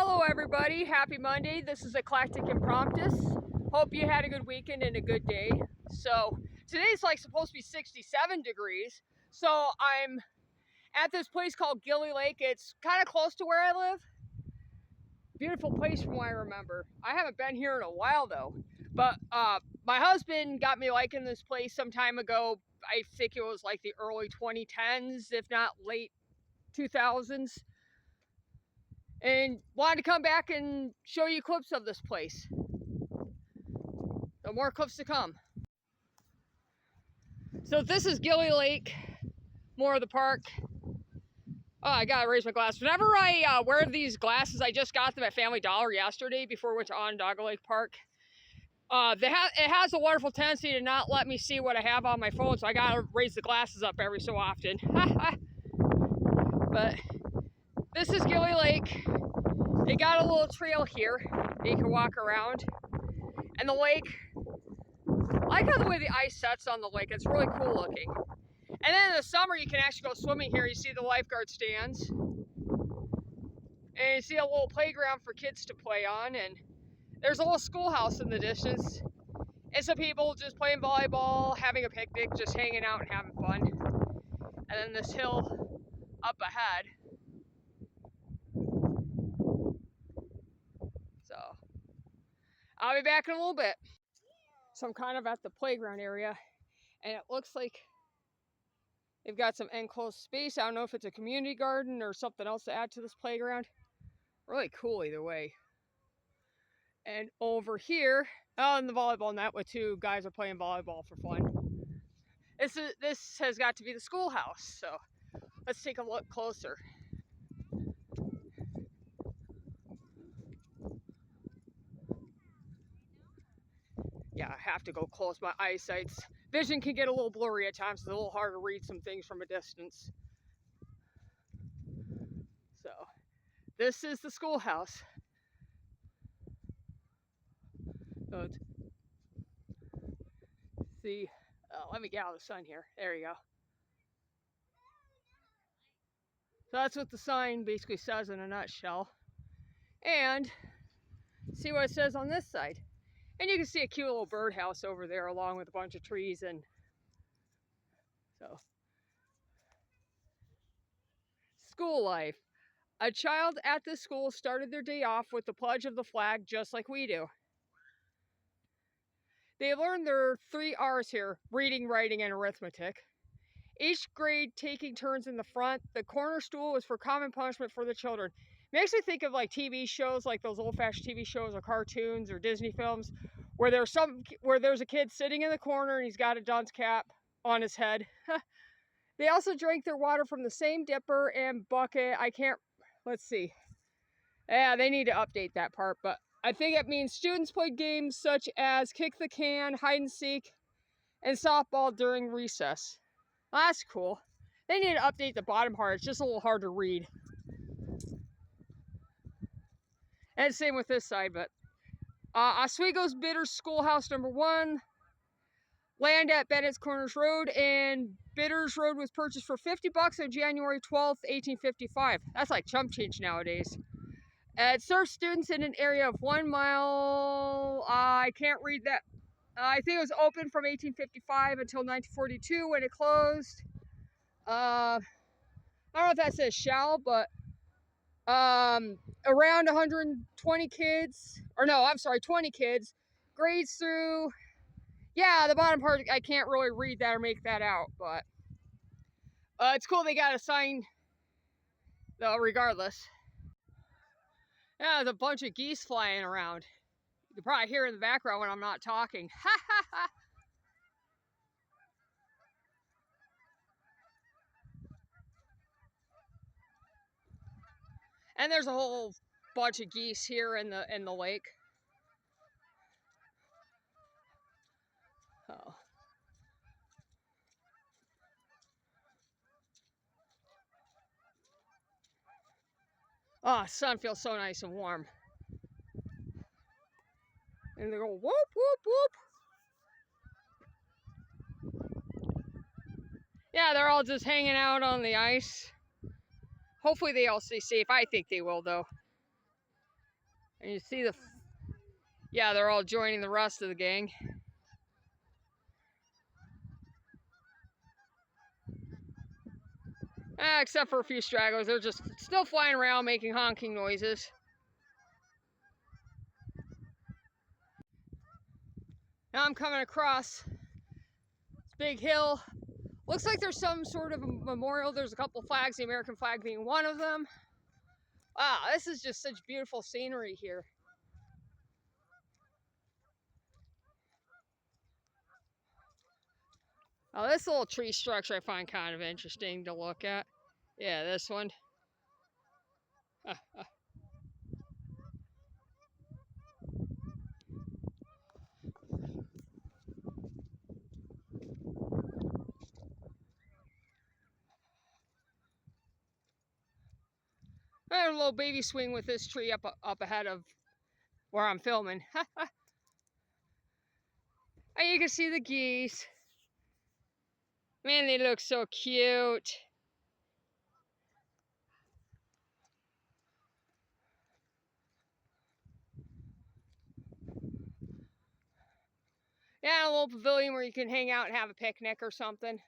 Hello everybody, happy Monday. This is Eclectic Impromptus. Hope you had a good weekend and a good day. So today's like supposed to be 67 degrees. So I'm at this place called Gilley Lake. It's kind of close to where I live. Beautiful place from what I remember. I haven't been here in a while though. But my husband got me liking this place some time ago. I think it was like the early 2010s, if not late 2000s. And wanted to come back and show you clips of this place. So more clips to come. So this is Gilley Lake, more of the park. Oh, I gotta raise my glass. Whenever I wear these glasses, I just got them at Family Dollar yesterday before we went to Onondaga Lake Park. It has a wonderful tendency to not let me see what I have on my phone, so I gotta raise the glasses up every so often. But this is Gilley Lake. They got a little trail here that you can walk around. And the lake, I like how the way the ice sets on the lake. It's really cool looking. And then in the summer, you can actually go swimming here. You see the lifeguard stands. And you see a little playground for kids to play on. And there's a little schoolhouse in the distance. And some people just playing volleyball, having a picnic, just hanging out and having fun. And then this hill up ahead. So I'll be back in a little bit. So I'm kind of at the playground area, and it looks like they've got some enclosed space. I don't know if it's a community garden or something else to add to this playground. Really cool either way. And over here, on the volleyball net with two guys are playing volleyball for fun. This has got to be the schoolhouse, so let's take a look closer. Yeah, I have to go close. My eyesight's vision can get a little blurry at times. It's a little hard to read some things from a distance. So this is the schoolhouse. So see, let me get out of the sun here. There you go. So that's what the sign basically says in a nutshell. And see what it says on this side. And you can see a cute little birdhouse over there along with a bunch of trees. And so, school life. A child at this school started their day off with the pledge of the flag just like we do. They learned their 3 R's here: reading, writing, and arithmetic. Each grade taking turns in the front. The corner stool was for common punishment for the children. Makes me think of like TV shows, like those old-fashioned TV shows or cartoons or Disney films, where there's a kid sitting in the corner and he's got a dunce cap on his head. They also drank their water from the same dipper and bucket. Let's see. Yeah, they need to update that part, but I think it means students played games such as kick the can, hide and seek, and softball during recess. Well, that's cool. They need to update the bottom part. It's just a little hard to read. And same with this side, but Oswego's Bitters Schoolhouse #1, land at Bennett's Corners Road, and Bitters Road was purchased for $50 on January 12th, 1855. That's like chump change nowadays. It serves students in an area of 1 mile. I can't read that. I think it was open from 1855 until 1942 when it closed. I don't know if that says shall, but around 120 kids, or no, I'm sorry, 20 kids, grades through, yeah, the bottom part, I can't really read that or make that out, but it's cool they got a sign, though, regardless. Yeah, there's a bunch of geese flying around. You can probably hear in the background when I'm not talking. Ha ha ha! And there's a whole bunch of geese here in the lake. Oh. Oh, sun feels so nice and warm. And they go whoop, whoop, whoop. Yeah, they're all just hanging out on the ice. Hopefully they all stay safe. I think they will, though. And you see yeah, they're all joining the rest of the gang. Except for a few stragglers, they're just still flying around making honking noises. Now I'm coming across this big hill. Looks like there's some sort of a memorial. There's a couple flags, the American flag being one of them. Wow, this is just such beautiful scenery here. Oh, this little tree structure I find kind of interesting to look at. Yeah, this one. I had a little baby swing with this tree up ahead of where I'm filming. And you can see the geese. Man, they look so cute. Yeah, a little pavilion where you can hang out and have a picnic or something.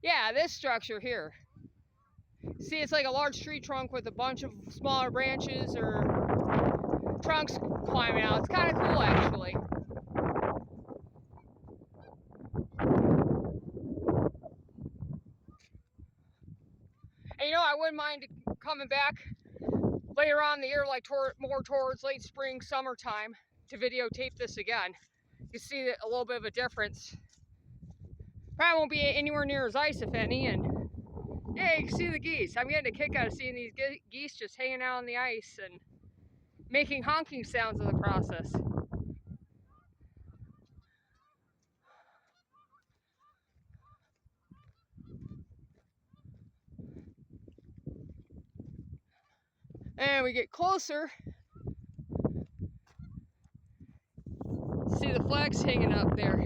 Yeah, this structure here. See, it's like a large tree trunk with a bunch of smaller branches or trunks climbing out. It's kind of cool, actually. And you know, I wouldn't mind coming back later on in the year, like more towards late spring, summertime, to videotape this again. You see a little bit of a difference. Probably won't be anywhere near as ice, if any, and yeah, you can see the geese. I'm getting a kick out of seeing these geese just hanging out on the ice and making honking sounds in the process. And we get closer. See the flags hanging up there.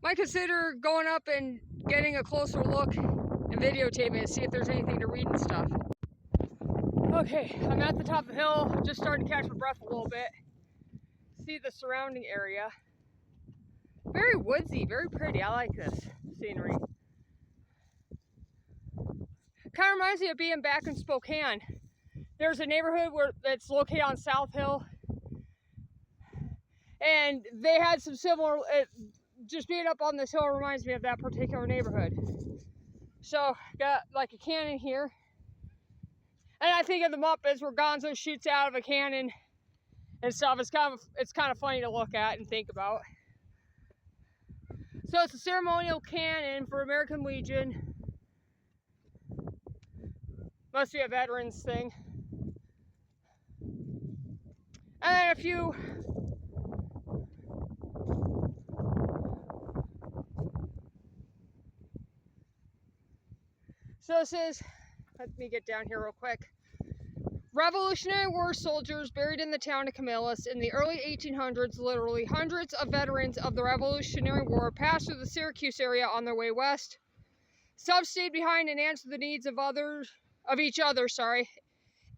Might consider going up and getting a closer look and videotaping to see if there's anything to read and stuff. Okay, I'm at the top of the hill, just starting to catch my breath a little bit. See the surrounding area. Very woodsy, very pretty. I like this scenery. Kind of reminds me of being back in Spokane. There's a neighborhood that's located on South Hill, and they had some similar, just being up on this hill reminds me of that particular neighborhood. So, got like a cannon here, and I think of the Muppets where Gonzo shoots out of a cannon and stuff. It's kind of funny to look at and think about. So it's a ceremonial cannon for American Legion. Must be a veterans thing. And then a few so this is, let me get down here real quick. Revolutionary War soldiers buried in the town of Camillus in the early 1800s. Literally hundreds of veterans of the Revolutionary War passed through the Syracuse area on their way west. Some stayed behind and answered the needs of each other,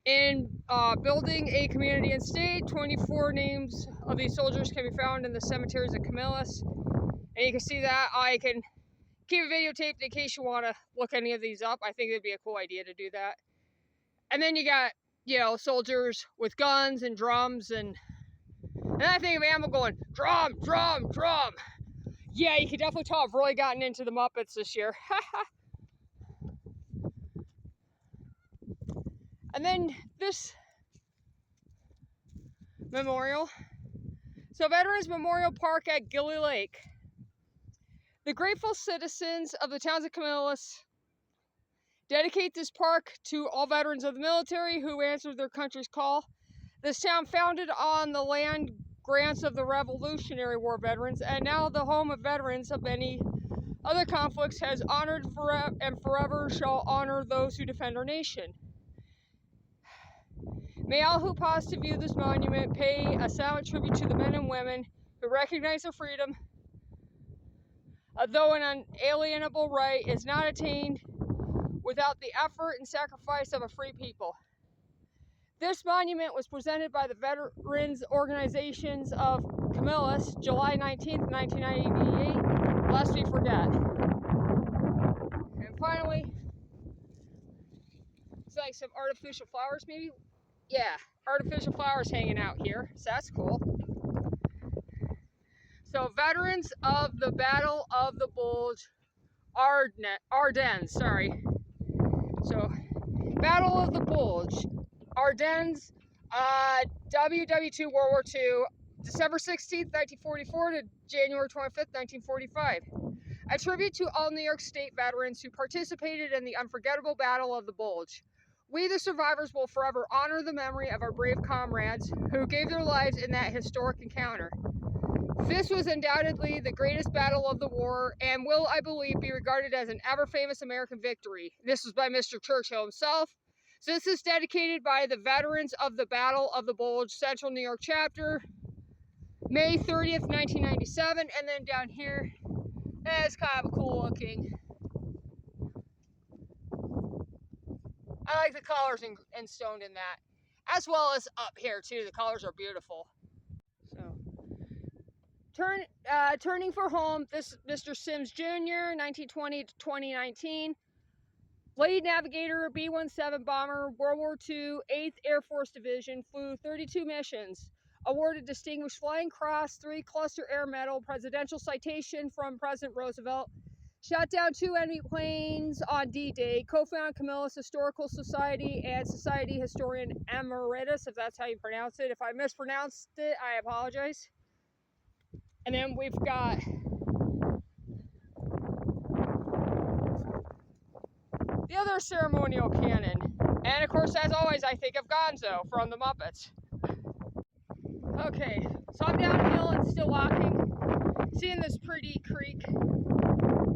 in building a community and state. 24 names of these soldiers can be found in the cemeteries of Camillus. And you can see that. I can keep a videotape in case you want to look any of these up. I think it'd be a cool idea to do that. And then you got, you know, soldiers with guns and drums, and I think of ammo going, drum, drum, drum. Yeah, you can definitely tell I've really gotten into the Muppets this year. And then this memorial. So Veterans Memorial Park at Gilley Lake. The grateful citizens of the towns of Camillus dedicate this park to all veterans of the military who answered their country's call. This town, founded on the land grants of the Revolutionary War veterans, and now the home of veterans of many other conflicts, has honored and forever shall honor those who defend our nation. May all who pause to view this monument pay a silent tribute to the men and women who recognize their freedom, though an unalienable right is not attained without the effort and sacrifice of a free people. This monument was presented by the Veterans Organizations of Camillus, July 19th, 1988, lest we forget. And finally, it's like some artificial flowers maybe? Yeah, artificial flowers hanging out here, so that's cool. So, veterans of the Battle of the Bulge, Ardennes, sorry. So, Battle of the Bulge, Ardennes, WW2 World War II, December 16th, 1944 to January 25th, 1945. A tribute to all New York State veterans who participated in the unforgettable Battle of the Bulge. We, the survivors, will forever honor the memory of our brave comrades who gave their lives in that historic encounter. This was undoubtedly the greatest battle of the war and will, I believe, be regarded as an ever-famous American victory. This was by Mr. Churchill himself. So this is dedicated by the Veterans of the Battle of the Bulge, Central New York Chapter, May 30th, 1997. And then down here, it's kind of a cool looking. I like the colors instoned in that, as well as up here too. The colors are beautiful. So, turning for home, this Mr. Sims Jr., 1920 to 2019. Lead navigator, B-17 bomber, World War II, 8th Air Force Division, flew 32 missions. Awarded Distinguished Flying Cross, 3 Cluster Air Medal, Presidential Citation from President Roosevelt. Shot down 2 enemy planes on D-Day. Co-founded Camillus Historical Society and Society Historian Emeritus, if that's how you pronounce it. If I mispronounced it, I apologize. And then we've got the other ceremonial cannon. And of course, as always, I think of Gonzo from the Muppets. Okay, so I'm downhill and still walking, seeing this pretty creek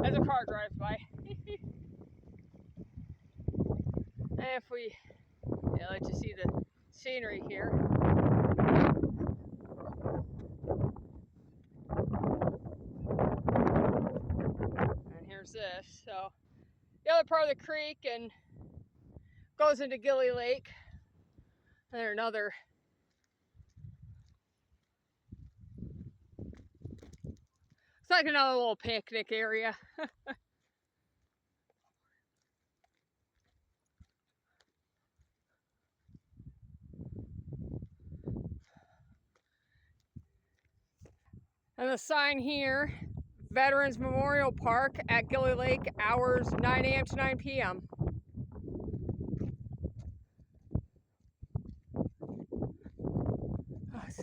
as a car drives by. And if we, let you see the scenery here. And here's this. So the other part of the creek and goes into Gilley Lake. And there's another. It's like another little picnic area. And the sign here, Veterans Memorial Park at Gilley Lake, hours 9 a.m. to 9 p.m. Let's see.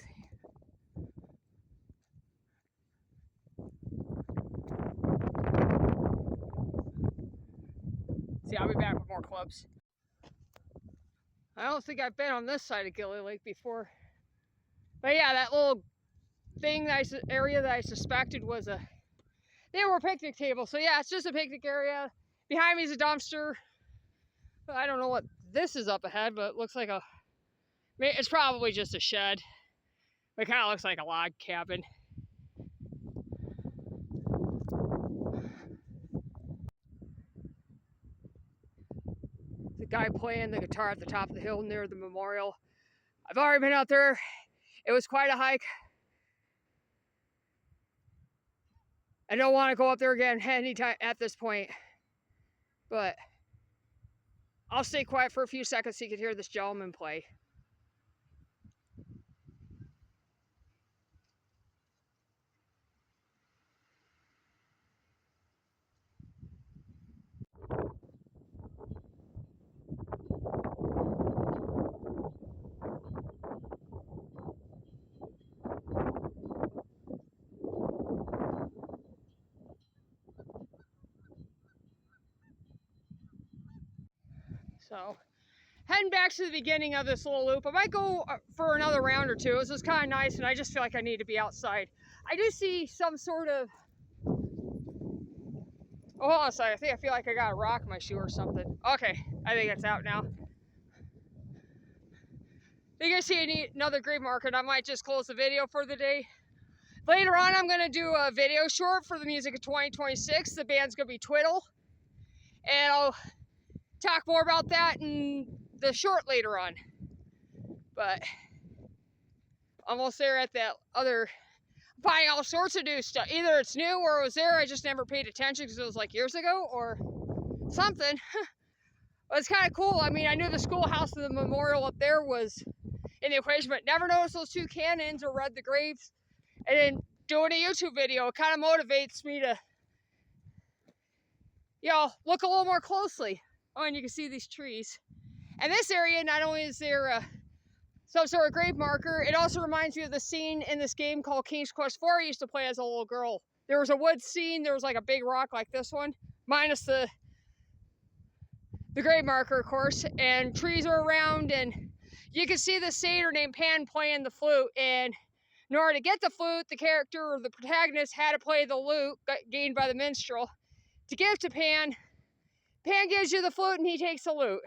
See, I'll be back with more clips. I don't think I've been on this side of Gilley Lake before. But yeah, that little thing, area that I suspected was they were a picnic table. So yeah, it's just a picnic area. Behind me is a dumpster. I don't know what this is up ahead, but it looks like it's probably just a shed. It kind of looks like a log cabin. The guy playing the guitar at the top of the hill near the memorial. I've already been out there. It was quite a hike. I don't want to go up there again anytime at this point. But I'll stay quiet for a few seconds so you can hear this gentleman play. So, heading back to the beginning of this little loop. I might go for another round or two. This is kind of nice, and I just feel like I need to be outside. I do see some sort of... Oh, hold on a second. I feel like I got a rock in my shoe or something. Okay, I think it's out now. If you guys see another grave marker, I might just close the video for the day. Later on, I'm going to do a video short for the music of 2026. The band's going to be Twiddle. And I'll talk more about that in the short later on. But almost there at that other, buying all sorts of new stuff. Either it's new or it was there, I just never paid attention because it was like years ago or something. But it's kind of cool. I mean, I knew the schoolhouse and the memorial up there was in the equation, but never noticed those two cannons or read the graves. And then doing a YouTube video, it kind of motivates me to, you know, look a little more closely. Oh, and you can see these trees. And this area, not only is there some sort of grave marker, it also reminds me of the scene in this game called King's Quest IV I used to play as a little girl. There was a wood scene, there was like a big rock like this one, minus the grave marker, of course, and trees are around, and you can see the satyr named Pan playing the flute, and in order to get the flute, the character or the protagonist had to play the lute gained by the minstrel to give to Pan. Pan gives you the flute and he takes the lute.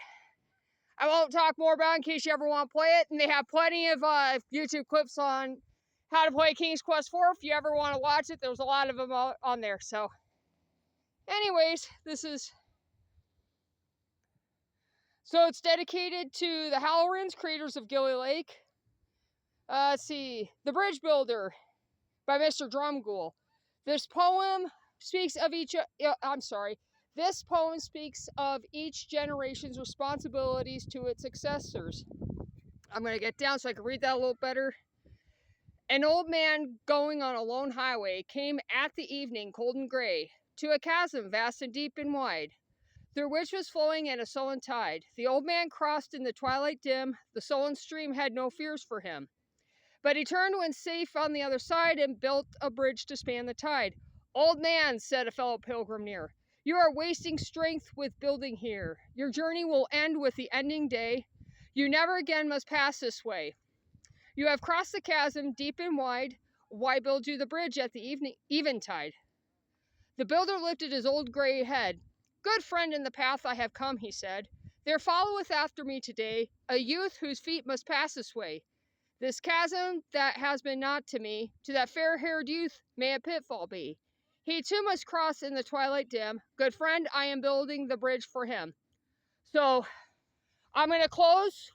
I won't talk more about it in case you ever want to play it, and they have plenty of YouTube clips on how to play King's Quest IV if you ever want to watch it. There's a lot of them on there. So anyways, so it's dedicated to the Hallorans, creators of Gilley Lake. Let's see, The Bridge Builder by Mr. Drumgool. This poem speaks of each generation's responsibilities to its successors. I'm going to get down so I can read that a little better. An old man going on a lone highway came at the evening, cold and gray, to a chasm vast and deep and wide, through which was flowing in a sullen tide. The old man crossed in the twilight dim, the sullen stream had no fears for him. But he turned when safe on the other side and built a bridge to span the tide. Old man, said a fellow pilgrim near, you are wasting strength with building here. Your journey will end with the ending day. You never again must pass this way. You have crossed the chasm deep and wide. Why build you the bridge at the eventide? The builder lifted his old gray head. Good friend, in the path I have come, he said. There followeth after me today a youth whose feet must pass this way. This chasm that has been not to me, to that fair-haired youth may a pitfall be. He too must cross in the twilight dim. Good friend, I am building the bridge for him. So I'm going to close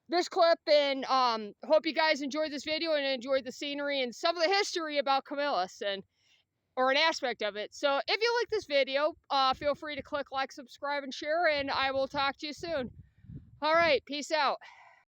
this clip and hope you guys enjoyed this video and enjoyed the scenery and some of the history about Camillus or an aspect of it. So if you like this video, feel free to click like, subscribe, and share, and I will talk to you soon. All right, peace out.